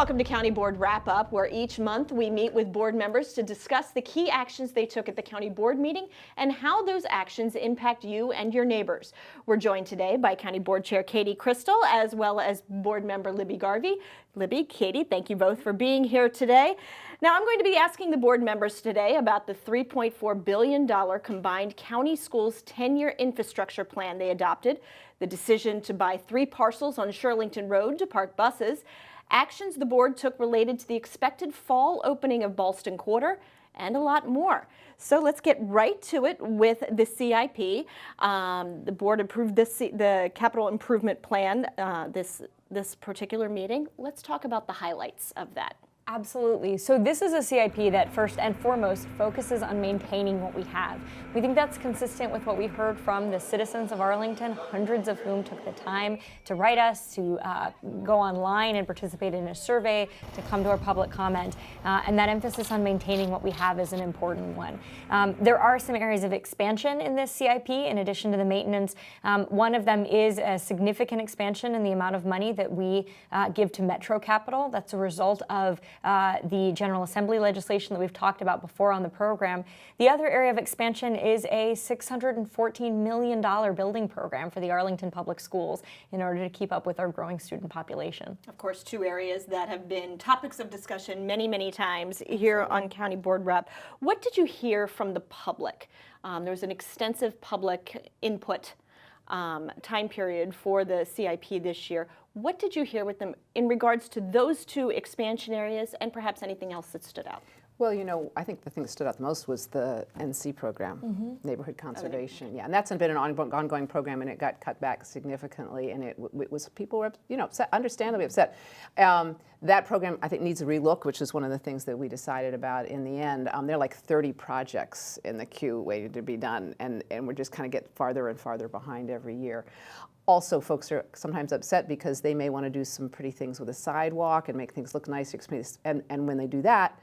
Welcome to County Board Wrap-Up, where each month we meet with board members to discuss the key actions they took at the county board meeting and how those actions impact you and your neighbors. We're joined today by County Board Chair Katie Crystal, as well as board member Libby Garvey. Libby, Katie, thank you both for being here today. Now, I'm going to be asking the board members today about the $3.4 billion combined county schools 10-year infrastructure plan they adopted, the decision to buy 3 parcels on Shirlington Road to park buses, actions the board took related to the expected fall opening of Ballston Quarter, and a lot more. So let's get right to it with the CIP. The board approved the capital improvement plan this particular meeting. Let's talk about the highlights of that. Absolutely. So this is a CIP that first and foremost focuses on maintaining what we have. We think that's consistent with what we heard from the citizens of Arlington, hundreds of whom took the time to write us, to go online and participate in a survey, to come to our public comment. And that emphasis on maintaining what we have is an important one. There are some areas of expansion in this CIP in addition to the maintenance. One of them is a significant expansion in the amount of money that we give to Metro Capital. That's a result of the General Assembly legislation that we've talked about before on the program. The other area of expansion is a $614 million building program for the Arlington Public Schools in order to keep up with our growing student population. Of course, 2 areas that have been topics of discussion many, many times here on County Board Rep. What did you hear from the public? There was an extensive public input time period for the CIP this year. What did you hear with them in regards to those 2 expansion areas and perhaps anything else that stood out? Well, you know, I think the thing that stood out the most was the NC program, Neighborhood Conservation. Yeah, and that's been an ongoing program, and it got cut back significantly, and it was, people were, you know, upset, understandably upset. That program, I think, needs a relook, which is one of the things that we decided about in the end. There are like 30 projects in the queue waiting to be done, and we're just kind of get farther and farther behind every year. Also, folks are sometimes upset because they may want to do some pretty things with a sidewalk and make things look nice, and when they do that,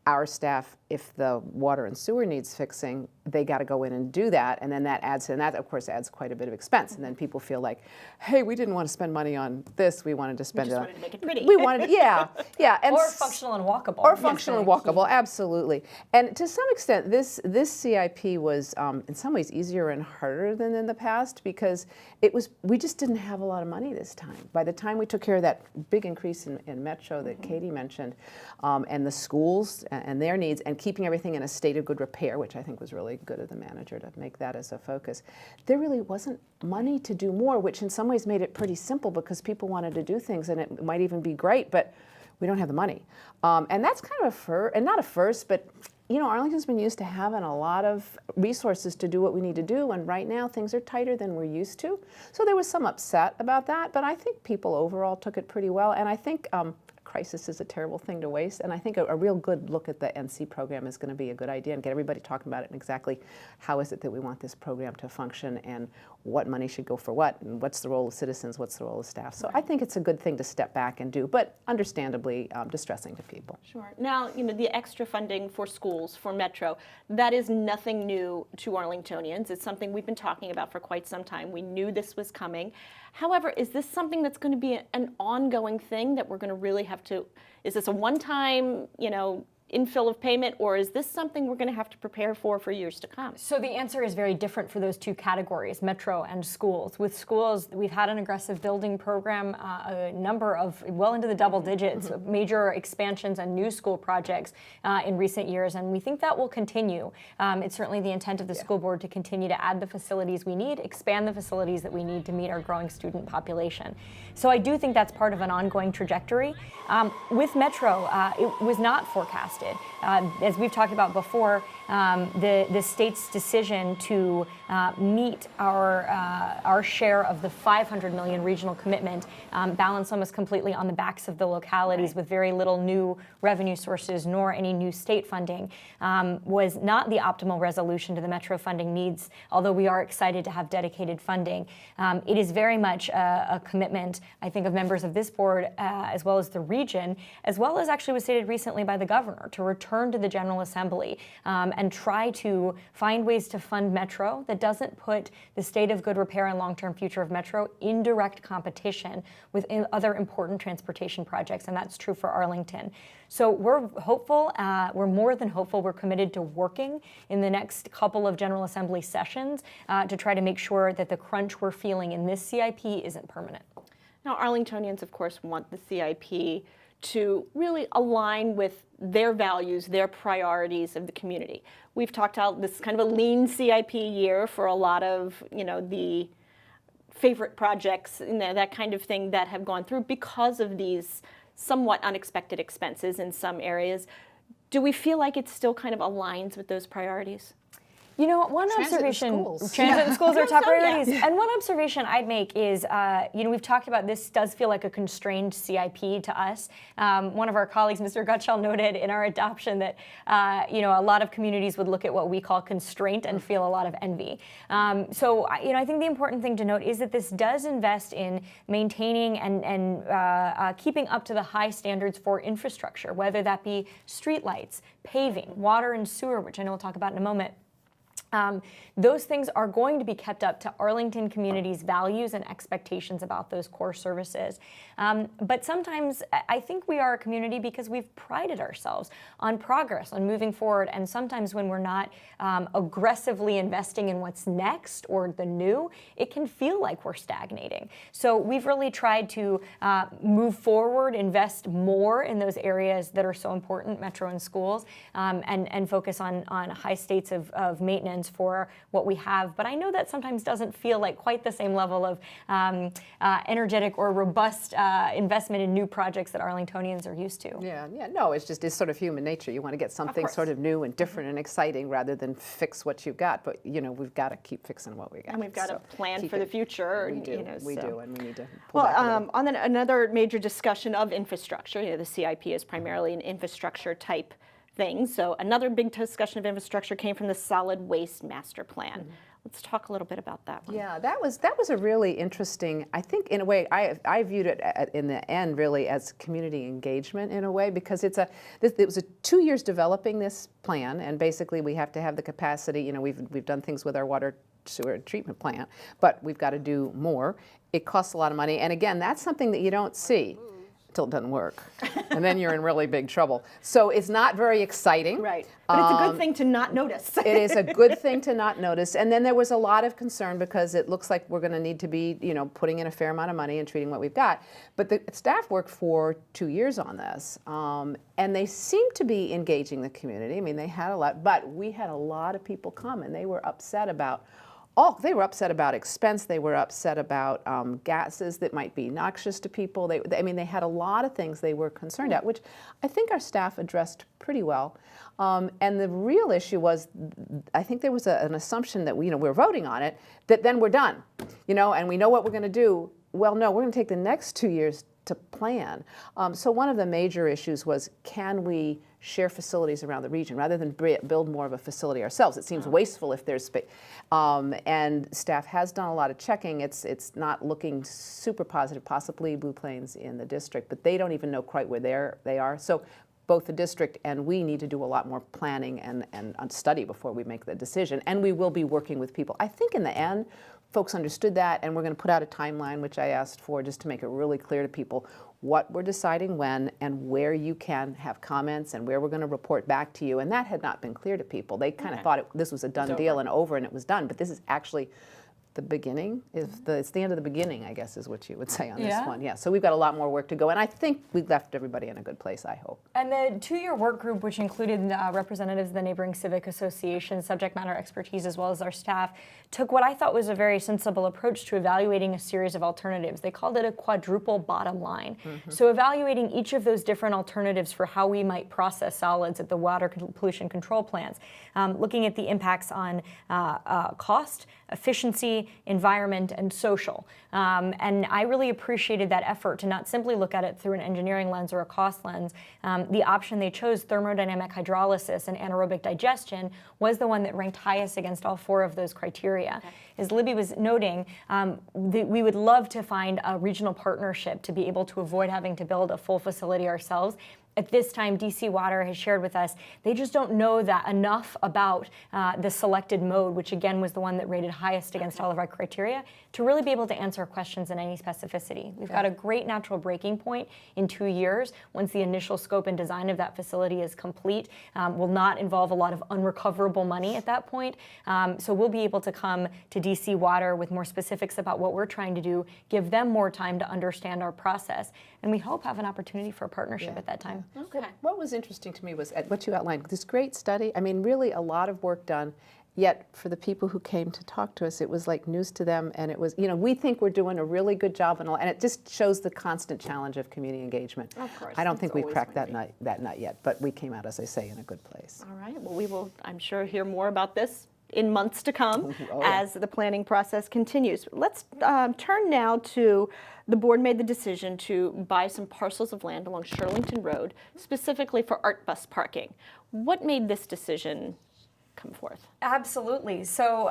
our staff, if the water and sewer needs fixing, they got to go in and do that, and then that adds, and that of course adds quite a bit of expense. And then people feel like, hey, we didn't want to spend money on this; we wanted to spend it on. We just wanted to make it pretty. We wanted, yeah, and or functional and walkable. Or functional and walkable, absolutely. And to some extent, this CIP was in some ways easier and harder than in the past because we just didn't have a lot of money this time. By the time we took care of that big increase in Metro that Katie mentioned, and the schools and their needs, and keeping everything in a state of good repair, which I think was really good of the manager to make that as a focus. There really wasn't money to do more, which in some ways made it pretty simple because people wanted to do things, and it might even be great, but we don't have the money. And that's kind of not a first, but you know, Arlington's been used to having a lot of resources to do what we need to do, and right now things are tighter than we're used to. So there was some upset about that, but I think people overall took it pretty well, and I think crisis is a terrible thing to waste, and I think a real good look at the NC program is going to be a good idea and get everybody talking about it and exactly how is it that we want this program to function and what money should go for what and what's the role of citizens, what's the role of staff. So I think it's a good thing to step back and do, but understandably distressing to people. Sure. Now, you know, the extra funding for schools, for Metro, that is nothing new to Arlingtonians. It's something we've been talking about for quite some time. We knew this was coming. However, is this something that's going to be an ongoing thing that we're going to really have to, is this a one-time, you know, infill of payment, or is this something we're going to have to prepare for years to come? So the answer is very different for those 2 categories, Metro and schools. With schools, we've had an aggressive building program, a number of, well into the double digits, major expansions and new school projects in recent years, and we think that will continue. It's certainly the intent of the school board to continue to add the facilities we need, expand the facilities that we need to meet our growing student population. So I do think that's part of an ongoing trajectory. With Metro, it was not forecast. As we've talked about before, the state's decision to meet our share of the $500 million regional commitment balanced almost completely on the backs of the localities with very little new revenue sources nor any new state funding was not the optimal resolution to the Metro funding needs, although we are excited to have dedicated funding. It is very much a commitment, I think, of members of this board as well as the region, as well as actually was stated recently by the governor. summer to return to the General Assembly and try to find ways to fund Metro that doesn't put the state of good repair and long-term future of Metro in direct competition with other important transportation projects, and that's true for Arlington. So we're hopeful, we're more than hopeful, we're committed to working in the next couple of General Assembly sessions to try to make sure that the crunch we're feeling in this CIP isn't permanent. Now, Arlingtonians, of course, want the CIP to really align with their values, their priorities of the community. We've talked about this kind of a lean CIP year for a lot of, the favorite projects, that kind of thing that have gone through because of these somewhat unexpected expenses in some areas. Do we feel like it still kind of aligns with those priorities? One observation, transit and schools are top priorities. Yeah. And one observation I'd make is, we've talked about this does feel like a constrained CIP to us. One of our colleagues, Mr. Gutschall, noted in our adoption that, a lot of communities would look at what we call constraint and feel a lot of envy. So, I think the important thing to note is that this does invest in maintaining and keeping up to the high standards for infrastructure, whether that be streetlights, paving, water and sewer, which I know we'll talk about in a moment. Those things are going to be kept up to Arlington community's values and expectations about those core services. But sometimes I think we are a community because we've prided ourselves on progress, on moving forward. And sometimes when we're not aggressively investing in what's next or the new, it can feel like we're stagnating. So we've really tried to move forward, invest more in those areas that are so important, Metro and schools, and focus on high states of maintenance for what we have. But I know that sometimes doesn't feel like quite the same level of energetic or robust investment in new projects that Arlingtonians are used to. No, it's sort of human nature. You want to get something sort of new and different and exciting rather than fix what you've got. But, we've got to keep fixing what we got. And we've got to plan for the future. We do, and we need to pull well, back a little. On another major discussion of infrastructure, the CIP is primarily an infrastructure type thing. So another big discussion of infrastructure came from the solid waste master plan. Mm-hmm. Let's talk a little bit about that one. Yeah, that was a really interesting, I think in a way, I viewed it in the end really as community engagement in a way, because it was 2 years developing this plan, and basically we have to have the capacity, we've done things with our water sewer treatment plant, but we've got to do more. It costs a lot of money, and again, that's something that you don't see till it doesn't work, and then you're in really big trouble. So it's not very exciting. Right, but it's a good thing to not notice. It is a good thing to not notice. And then there was a lot of concern because it looks like we're going to need to be, putting in a fair amount of money and treating what we've got. But the staff worked for 2 years on this, and they seemed to be engaging the community. I mean, they had a lot, but we had a lot of people come, and they were upset about expense. They were upset about gases that might be noxious to people. They had a lot of things they were concerned at, which I think our staff addressed pretty well. And the real issue was, I think there was an assumption that we're voting on it, that then we're done, and we know what we're going to do. Well, no, we're going to take the next 2 years to plan. So one of the major issues was, can we share facilities around the region rather than build more of a facility ourselves? It seems wasteful if there's space. And staff has done a lot of checking. It's not looking super positive, possibly Blue Plains in the district, but they don't even know quite where they are. So both the district and we need to do a lot more planning and study before we make the decision. And we will be working with people. I think in the end, folks understood that, and we're going to put out a timeline, which I asked for, just to make it really clear to people what we're deciding when and where you can have comments and where we're going to report back to you. And that had not been clear to people. They kind of thought this was a done deal and over and it was done, but this is actually the beginning. It's the end of the beginning, I guess, is what you would say on this one. Yeah. So we've got a lot more work to go, and I think we've left everybody in a good place, I hope. And the 2-year work group, which included representatives of the neighboring civic associations, subject matter expertise, as well as our staff, took what I thought was a very sensible approach to evaluating a series of alternatives. They called it a quadruple bottom line. Mm-hmm. So evaluating each of those different alternatives for how we might process solids at the water pollution control plants, looking at the impacts on cost, efficiency, environment, and social. And I really appreciated that effort to not simply look at it through an engineering lens or a cost lens. The option they chose, thermodynamic hydrolysis and anaerobic digestion, was the one that ranked highest against all 4 of those criteria. Okay. As Libby was noting, we would love to find a regional partnership to be able to avoid having to build a full facility ourselves. At this time, DC Water has shared with us they just don't know that enough about the selected mode, which again was the one that rated highest against all of our criteria, to really be able to answer questions in any specificity. We've got a great natural breaking point in 2 years once the initial scope and design of that facility is complete. Will not involve a lot of unrecoverable money at that point. So we'll be able to come to DC Water with more specifics about what we're trying to do, give them more time to understand our process, and we hope have an opportunity for a partnership at that time. Okay. What was interesting to me was what you outlined, this great study. I mean, really a lot of work done. Yet for the people who came to talk to us, it was like news to them, and it was, we think we're doing a really good job, and it just shows the constant challenge of community engagement. Of course. I don't think we've always cracked going that nut yet, but we came out, as I say, in a good place. All right. Well, we will, I'm sure, hear more about this in months to come as the planning process continues. Let's turn now to the board made the decision to buy some parcels of land along Shirlington Road, specifically for art bus parking. What made this decision come forth? Absolutely. So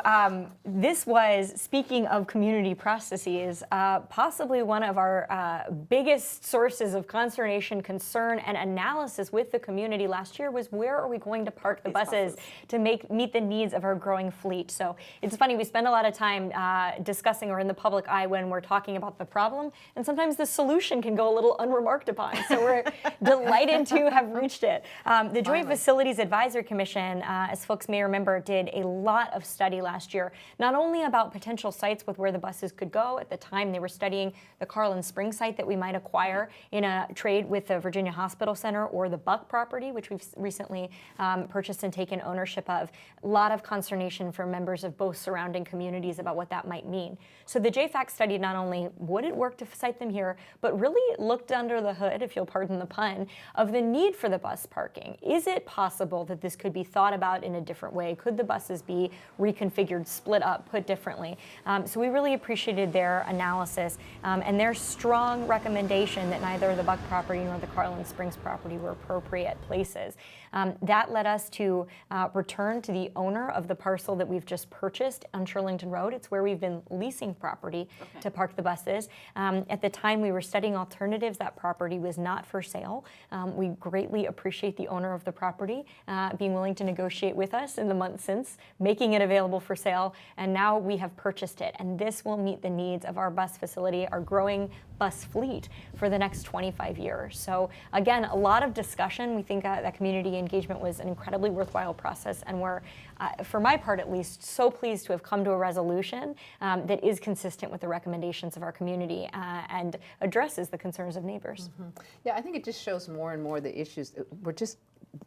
this was, speaking of community processes, possibly one of our biggest sources of consternation, concern, and analysis with the community last year was where are we going to park the buses to meet the needs of our growing fleet. So it's funny, we spend a lot of time discussing or in the public eye when we're talking about the problem, and sometimes the solution can go a little unremarked upon. So we're delighted to have reached it. The Joint Facilities Advisory Commission, as folks may remember, did a lot of study last year, not only about potential sites with where the buses could go. At the time, they were studying the Carlin Springs site that we might acquire in a trade with the Virginia Hospital Center or the Buck property, which we've recently purchased and taken ownership of. A lot of consternation for members of both surrounding communities about what that might mean. So the JFAC studied not only would it work to site them here, but really looked under the hood, if you'll pardon the pun, of the need for the bus parking. Is it possible that this could be thought about in a different way? Could the buses be reconfigured, split up, put differently? So we really appreciated their analysis and their strong recommendation that neither the Buck property nor the Carlin Springs property were appropriate places. That led us to return to the owner of the parcel that we've just purchased on Shirlington Road. It's where we've been leasing property to park the buses. At the time we were studying alternatives, that property was not for sale. We greatly appreciate the owner of the property being willing to negotiate with us in the months since, making it available for sale, and now we have purchased it. And this will meet the needs of our bus facility, our growing bus fleet for the next 25 years. So again, a lot of discussion. We think that community engagement was an incredibly worthwhile process, and we're, for my part at least, so pleased to have come to a resolution that is consistent with the recommendations of our community and addresses the concerns of neighbors. Yeah, I think it just shows more and more the issues.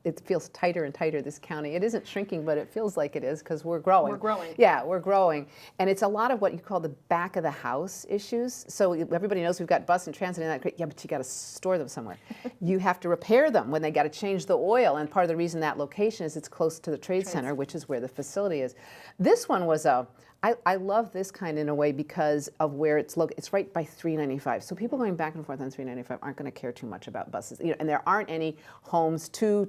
It feels tighter and tighter, this county. It isn't shrinking, but it feels like it is because we're growing. We're growing. Yeah, we're growing. And it's a lot of what you call the back of the house issues. So everybody knows we've got bus and transit and that great. Yeah, but you got to store them somewhere. You have to repair them when they got to change the oil. And part of the reason that location is it's close to the trade center, which is where the facility is. This one was I love this kind in a way because of where it's located. It's right by 395. So people going back and forth on 395 aren't going to care too much about buses. And there aren't any homes too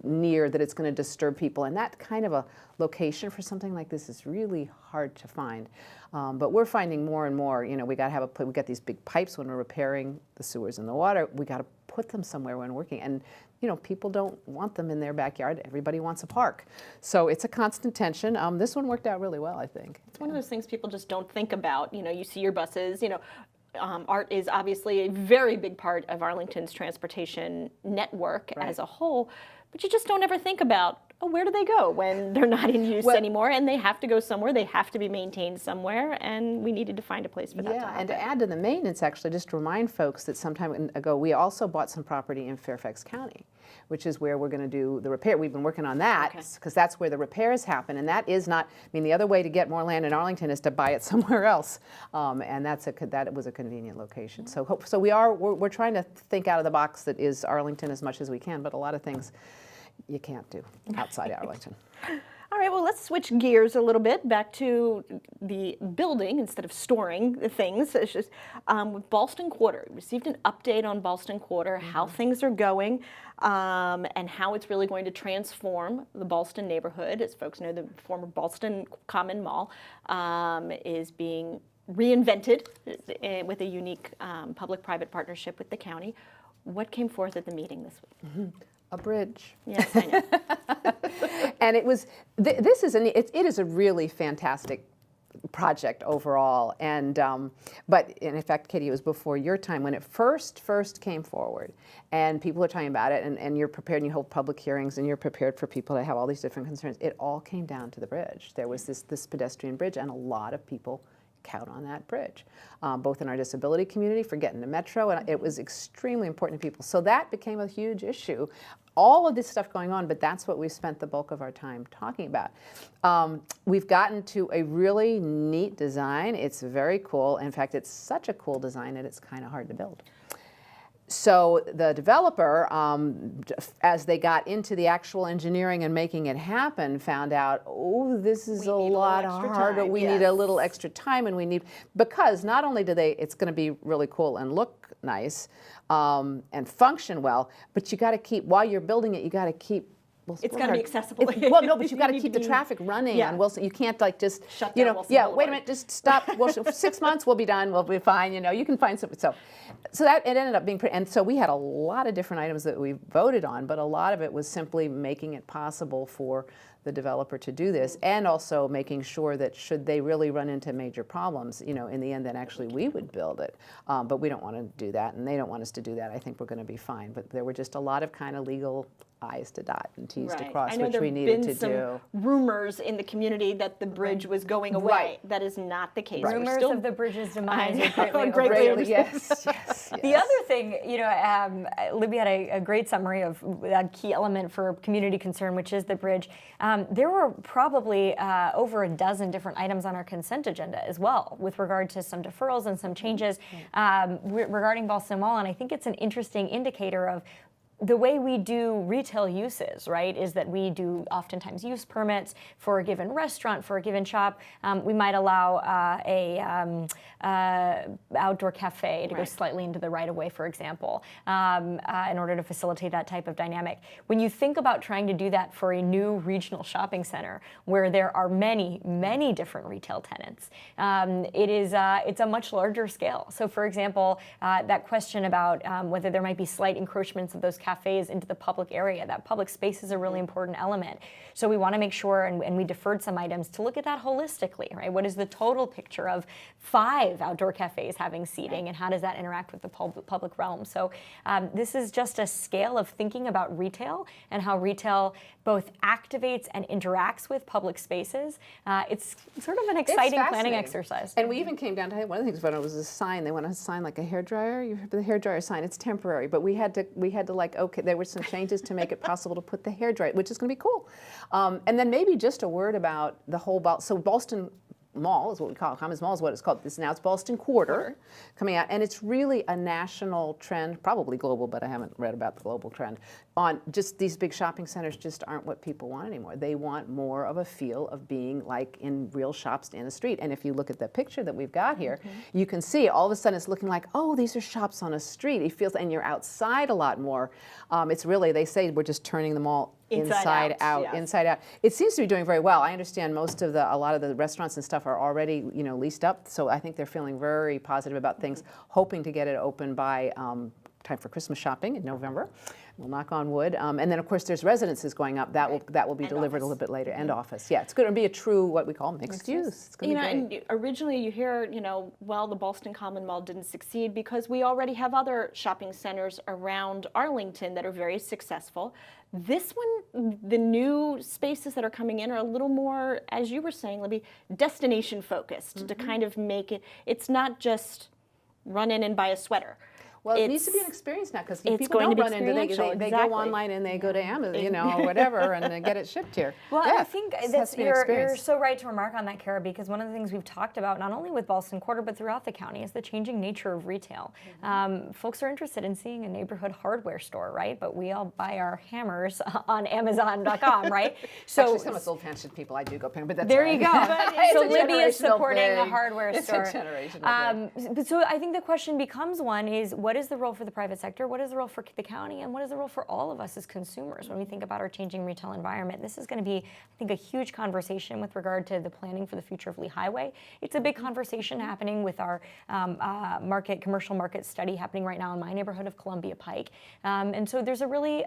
near that it's going to disturb people. And that kind of a location for something like this is really hard to find. But we're finding more and more, we got to have we got these big pipes when we're repairing the sewers and the water. We got to put them somewhere when working. And people don't want them in their backyard. Everybody wants a park. So it's a constant tension. This one worked out really well, I think. It's one of those things people just don't think about. You see your buses, art is obviously a very big part of Arlington's transportation network as a whole, but you just don't ever think about, where do they go when they're not in use anymore, and they have to go somewhere, they have to be maintained somewhere, and we needed to find a place for that to happen. And to add to the maintenance, actually, just to remind folks that some time ago, we also bought some property in Fairfax County, which is where we're going to do the repair. We've been working on that because that's where the repairs happen, and that is not, the other way to get more land in Arlington is to buy it somewhere else, and that was a convenient location. So we're trying to think out of the box that is Arlington as much as we can, but a lot of things you can't do outside Arlington. All right, well, let's switch gears a little bit back to the building instead of storing the things. It's just with Ballston Quarter. We received an update on Ballston Quarter, how things are going, and how it's really going to transform the Ballston neighborhood. As folks know, the former Ballston Common Mall is being reinvented with a unique public-private partnership with the county. What came forth at the meeting this week? A bridge. Yes, I know. And it was, it is a really fantastic project overall. And, but in fact, Katie, it was before your time when it first came forward and people are talking about it and you're prepared and you hold public hearings and you're prepared for people to have all these different concerns. It all came down to the bridge. There was this pedestrian bridge and a lot of people count on that bridge, both in our disability community for getting to Metro, and it was extremely important to people. So that became a huge issue. All of this stuff going on, but that's what we spent the bulk of our time talking about. We've gotten to a really neat design. It's very cool. In fact, it's such a cool design that it's kind of hard to build. So the developer, as they got into the actual engineering and making it happen, found out, oh, this is a lot harder. We need a little extra time, and we need, because not only do it's going to be really cool and look nice and function well, but you got to keep, while you're building it, you got to keep. Well, it's got to be accessible. Well, no, but you've got to keep the traffic running on Wilson. You can't like just, shut down Wilson wait a Boulevard. minute, just stop. Well, 6 months, we'll be done. We'll be fine. You can find something. So that it ended up being pretty. And so we had a lot of different items that we voted on, but a lot of it was simply making it possible for the developer to do this, and also making sure that should they really run into major problems, in the end, then actually we would build it. But we don't want to do that, and they don't want us to do that. I think we're going to be fine. But there were just a lot of kind of legal I's to dot and T's to cross, which we needed to do. I know there have been some rumors in the community that the bridge was going away. Right. That is not the case. Right. Rumors of the bridge's demise are greatly Yes. The other thing, Libby had a great summary of that key element for community concern, which is the bridge. There were probably over a dozen different items on our consent agenda as well, with regard to some deferrals and some changes regarding Boston Mall. And I think it's an interesting indicator of the way we do retail uses, right, is that we do oftentimes use permits for a given restaurant, for a given shop. We might allow a outdoor cafe to go slightly into the right-of-way, for example, in order to facilitate that type of dynamic. When you think about trying to do that for a new regional shopping center where there are many, many different retail tenants, it's a much larger scale. So, for example, that question about whether there might be slight encroachments of those cafes into the public area. That public space is a really important element. So we want to make sure, and we deferred some items to look at that holistically, right? What is the total picture of 5 outdoor cafes having seating, and how does that interact with the public realm? So this is just a scale of thinking about retail and how retail both activates and interacts with public spaces. It's sort of an exciting planning exercise. And we even came down to, one of the things about it was a sign. They want a sign like a hairdryer. You have the hairdryer sign. It's temporary, but we had to like, okay, there were some changes to make it possible to put the hairdryer, which is going to be cool. And then maybe just a word about the whole, so Boston Mall is what we call it. Commons Mall is what it's called. Now it's Boston Quarter coming out, and it's really a national trend, probably global, but I haven't read about the global trend, on just these big shopping centers just aren't what people want anymore. They want more of a feel of being like in real shops in the street. And if you look at the picture that we've got here, you can see all of a sudden it's looking like, oh, these are shops on a street. It feels, and you're outside a lot more. It's really, they say we're just turning the mall inside out. It seems to be doing very well. I understand a lot of the restaurants and stuff are already, leased up. So I think they're feeling very positive about things, hoping to get it open by time for Christmas shopping in November. We'll knock on wood. And then of course there's residences going up. That will be delivered a little bit later, and office. Yeah, it's going to be a true, what we call mixed use. It's going to be great. And originally you hear, well, the Boston Common Mall didn't succeed because we already have other shopping centers around Arlington that are very successful. This one, the new spaces that are coming in are a little more, as you were saying, Libby, destination focused to kind of make it, it's not just run in and buy a sweater. Well, it needs to be an experience now, because people don't run into it. They go online and they go to Amazon, or whatever, and they get it shipped here. Well, I think you're so right to remark on that, Kara, because one of the things we've talked about, not only with Boston Quarter, but throughout the county, is the changing nature of retail. Folks are interested in seeing a neighborhood hardware store, right? But we all buy our hammers on Amazon.com, right? So actually, some of us old-fashioned people, I do go pick, but that's there you go. So Libby is supporting thing. a hardware store. It's a generational thing. So I think the question becomes one is, what what is the role for the private sector, what is the role for the county, and what is the role for all of us as consumers when we think about our changing retail environment. This is going to be, I think, a huge conversation with regard to the planning for the future of Lee Highway. It's a big conversation happening with our commercial market study happening right now in my neighborhood of Columbia Pike. And so there's a really,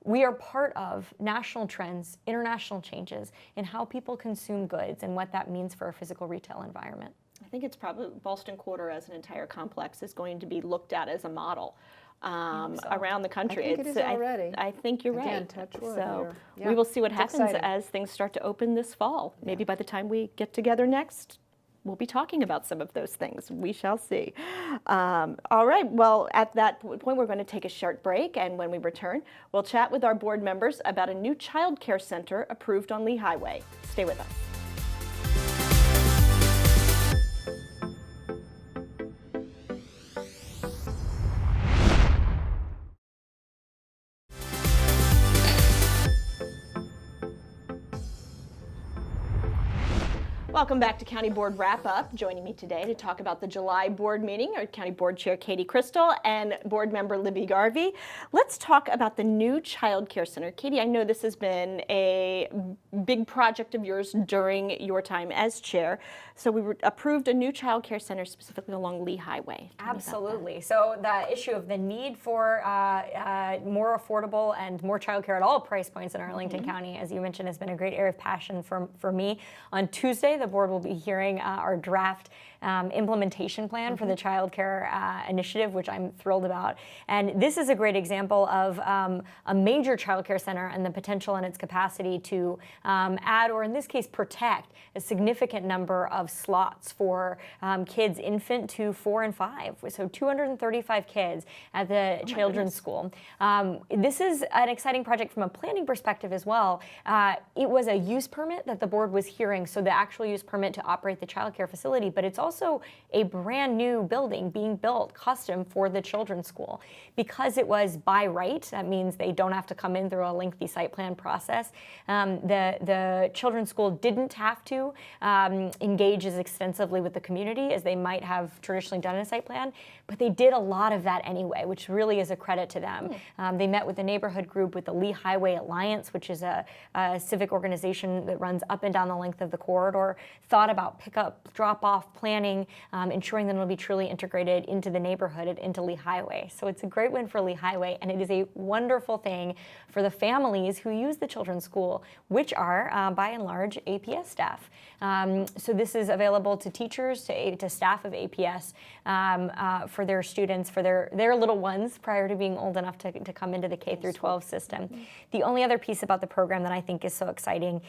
we are part of national trends, international changes in how people consume goods and what that means for our physical retail environment. I think it's probably Ballston Quarter as an entire complex is going to be looked at as a model around the country. I think it is already. I think you're Again, right. touch wood So here. we will see what It's happens exciting. as things start to open this fall. Maybe by the time we get together next, we'll be talking about some of those things. We shall see. All right. Well, at that point, we're going to take a short break. And when we return, we'll chat with our board members about a new child care center approved on Lee Highway. Stay with us. Welcome back to County Board Wrap Up. Joining me today to talk about the July board meeting are County Board Chair Katie Crystal and Board Member Libby Garvey. Let's talk about the new Child Care Center. Katie, I know this has been a big project of yours during your time as chair. So we approved a new Child Care Center specifically along Lee Highway. Tell me about Absolutely. So the issue of the need for more affordable and more childcare at all price points in Arlington County, as you mentioned, has been a great area of passion for me. On Tuesday, the board will be hearing our draft implementation plan for the child care initiative, which I'm thrilled about. And this is a great example of a major child care center and the potential and its capacity to add, or in this case, protect a significant number of slots for kids infant to 4 and 5. So 235 kids at the children's school. This is an exciting project from a planning perspective as well. It was a use permit that the board was hearing, so the actual use permit to operate the child care facility, but it's also a brand new building being built custom for the children's school. Because it was by right, that means they don't have to come in through a lengthy site plan process. The children's school didn't have to engage as extensively with the community as they might have traditionally done in a site plan, but they did a lot of that anyway, which really is a credit to them. They met with the neighborhood group, with the Lee Highway Alliance, which is a civic organization that runs up and down the length of the corridor, thought about pickup, drop-off planning, ensuring that it'll be truly integrated into the neighborhood and into Lee Highway. So it's a great win for Lee Highway, and it is a wonderful thing for the families who use the children's school, which are, by and large, APS staff. So this is available to teachers, to staff of APS, for their students, for their little ones prior to being old enough to come into the K through 12 system. The only other piece about the program that I think is so exciting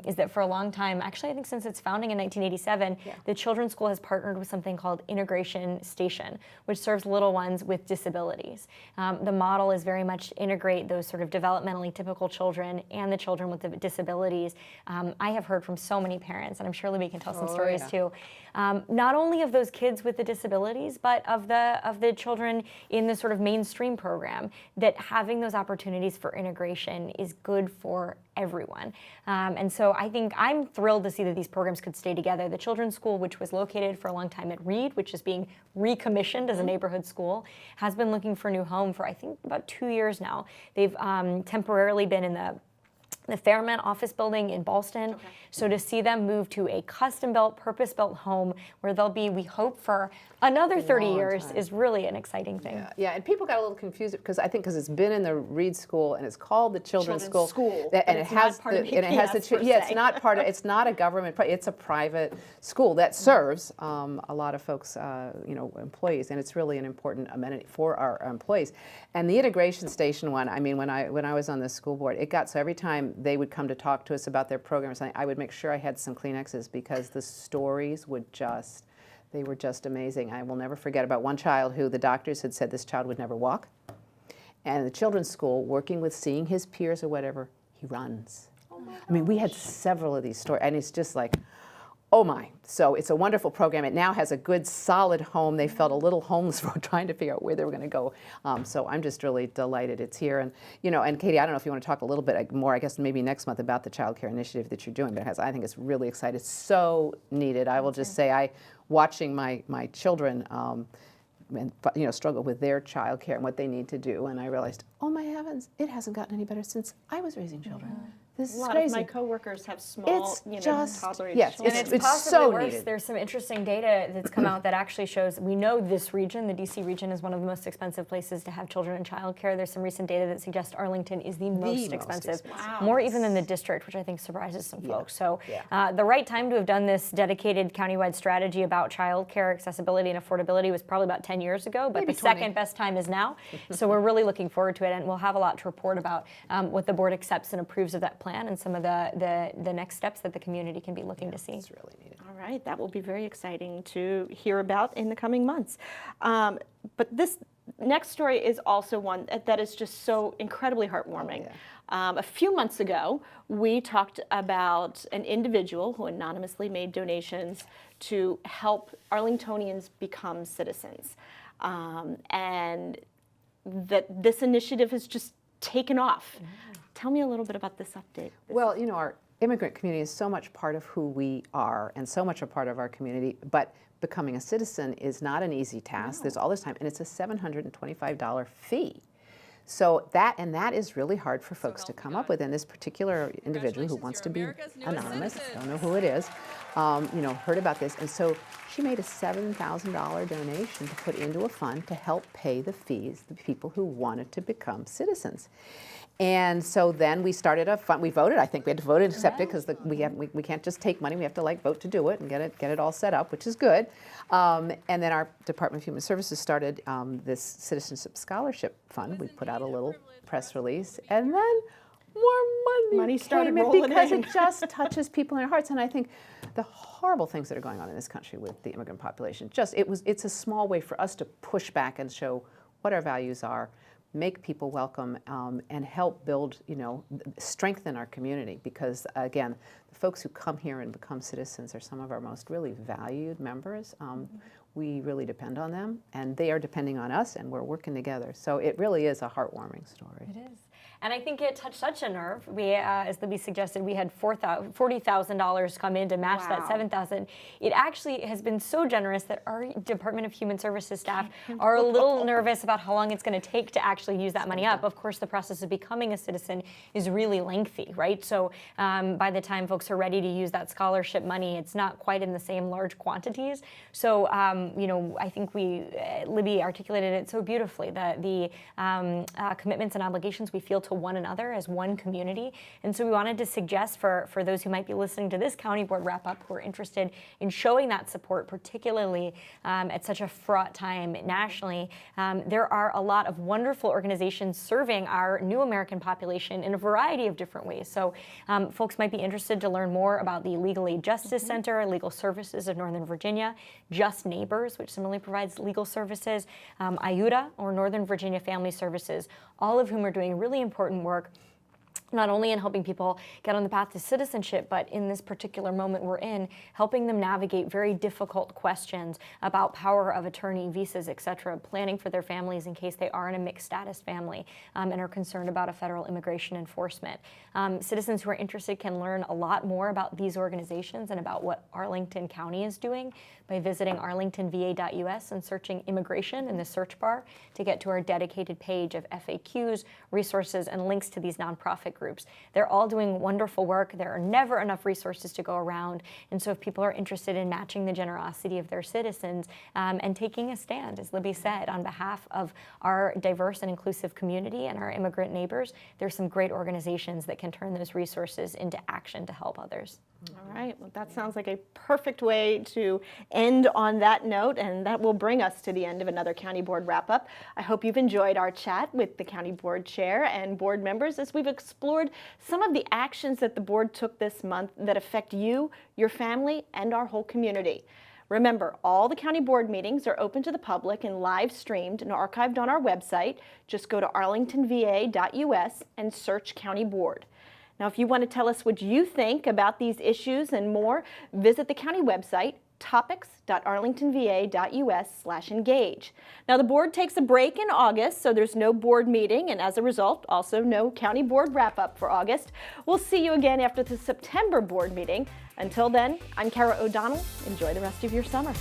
is that for a long time, actually I think since its founding in 1987, the children's school has partnered with something called Integration Station, which serves little ones with disabilities. The model is very much integrate those sort of developmentally typical children and the children with the disabilities. I have heard from so many parents, and I'm sure Libby can tell some stories too, not only of those kids with the disabilities, but of the children in the sort of mainstream program, that having those opportunities for integration is good for everyone. And so I think I'm thrilled to see that these programs could stay together. The children's school, which was located for a long time at Reed, which is being recommissioned as a neighborhood school, has been looking for a new home for I think about 2 years now. They've temporarily been in the Fairmont office building in Ballston. So to see them move to a custom-built, purpose-built home where they'll be, we hope, for another 30 years is really an exciting thing. Yeah, and people got a little confused because it's been in the Reed School and it's called the Children's School, and it has it's not part of, it's not a government, it's a private school that serves a lot of folks, employees, and it's really an important amenity for our employees. And the integration station one, I mean, when I was on the school board, it got so every time they would come to talk to us about their programs, I would make sure I had some Kleenexes because the stories they were just amazing. I will never forget about one child who the doctors had said this child would never walk. And the children's school, working with seeing his peers or whatever, he runs. I mean, we had several of these stories, and it's just like, oh my. So it's a wonderful program. It now has a good, solid home. They felt a little homeless for trying to figure out where they were going to go. So I'm just really delighted it's here. And, and Katie, I don't know if you want to talk a little bit more, I guess maybe next month, about the child care initiative that you're doing, but I think it's really exciting. It's so needed. I will just say, watching my children struggle with their child care and what they need to do. And I realized, oh my heavens, it hasn't gotten any better since I was raising children. This is A lot crazy. of my coworkers have small, toddler age yes, children. And it's possibly so worse. needed. There's some interesting data that's come out that actually shows we know this region, the DC region, is one of the most expensive places to have children in childcare. There's some recent data that suggests Arlington is the most expensive, Wow. more even than the district, which I think surprises some folks. So Yeah. the right time to have done this dedicated countywide strategy about childcare accessibility and affordability was probably about 10 years ago, but Maybe the 20. second best time is now. So we're really looking forward to it, and we'll have a lot to report about what the board accepts and approves of that plan and some of the next steps that the community can be looking to see. It's really needed. All right, that will be very exciting to hear about in the coming months. But this next story is also one that is just so incredibly heartwarming. A few months ago, we talked about an individual who anonymously made donations to help Arlingtonians become citizens. And that this initiative has just taken off. Tell me a little bit about this update. Well, our immigrant community is so much part of who we are and so much a part of our community, but becoming a citizen is not an easy task. No. There's all this time, and it's a $725 fee. So that is really hard for folks to come up with. And this particular individual who wants to be anonymous, I don't know who it is, heard about this. And so she made a $7,000 donation to put into a fund to help pay the fees, the people who wanted to become citizens. And so then we started a fund. We voted. I think we had to vote and accept it because we can't just take money. We have to vote to do it and get it all set up, which is good. And then our Department of Human Services started this Citizenship Scholarship Fund. We put out a little press release, and then more money started came in rolling because in. it just touches people in their hearts. And I think the horrible things that are going on in this country with the immigrant population, it's a small way for us to push back and show what our values are, make people welcome, and help build, strengthen our community. Because again, the folks who come here and become citizens are some of our most really valued members. We really depend on them, and they are depending on us, and we're working together. So it really is a heartwarming story. It is. And I think it touched such a nerve. We, as Libby suggested, we had $40,000 come in to match that $7,000. It actually has been so generous that our Department of Human Services staff are a little nervous about how long it's going to take to actually use that money up. Of course, the process of becoming a citizen is really lengthy, right? So by the time folks are ready to use that scholarship money, it's not quite in the same large quantities. So, I think Libby articulated it so beautifully, the commitments and obligations we feel to one another as one community. And so we wanted to suggest for those who might be listening to this county board wrap up who are interested in showing that support, particularly at such a fraught time nationally, there are a lot of wonderful organizations serving our new American population in a variety of different ways. So folks might be interested to learn more about the Legal Aid Justice Center, Legal Services of Northern Virginia, Just Neighbors, which similarly provides legal services, IUTA, or Northern Virginia Family Services, all of whom are doing really important work, not only in helping people get on the path to citizenship, but in this particular moment we're in, helping them navigate very difficult questions about power of attorney, visas, et cetera, planning for their families in case they are in a mixed status family and are concerned about a federal immigration enforcement. Citizens who are interested can learn a lot more about these organizations and about what Arlington County is doing by visiting arlingtonva.us and searching immigration in the search bar to get to our dedicated page of FAQs, resources, and links to these nonprofit groups. They're all doing wonderful work. There are never enough resources to go around. And so if people are interested in matching the generosity of their citizens and taking a stand, as Libby said, on behalf of our diverse and inclusive community and our immigrant neighbors, there's some great organizations that can turn those resources into action to help others. All right, well, that sounds like a perfect way to end on that note, and that will bring us to the end of another County Board wrap-up. I hope you've enjoyed our chat with the County Board Chair and board members as we've explored some of the actions that the board took this month that affect you, your family, and our whole community. Remember, all the county board meetings are open to the public and live streamed and archived on our website. Just go to arlingtonva.us and search County Board. Now, if you want to tell us what you think about these issues and more, visit the county website, topics.arlingtonva.us/engage. Now, the board takes a break in August, so there's no board meeting, and as a result, also no county board wrap-up for August. We'll see you again after the September board meeting. Until then, I'm Kara O'Donnell. Enjoy the rest of your summer.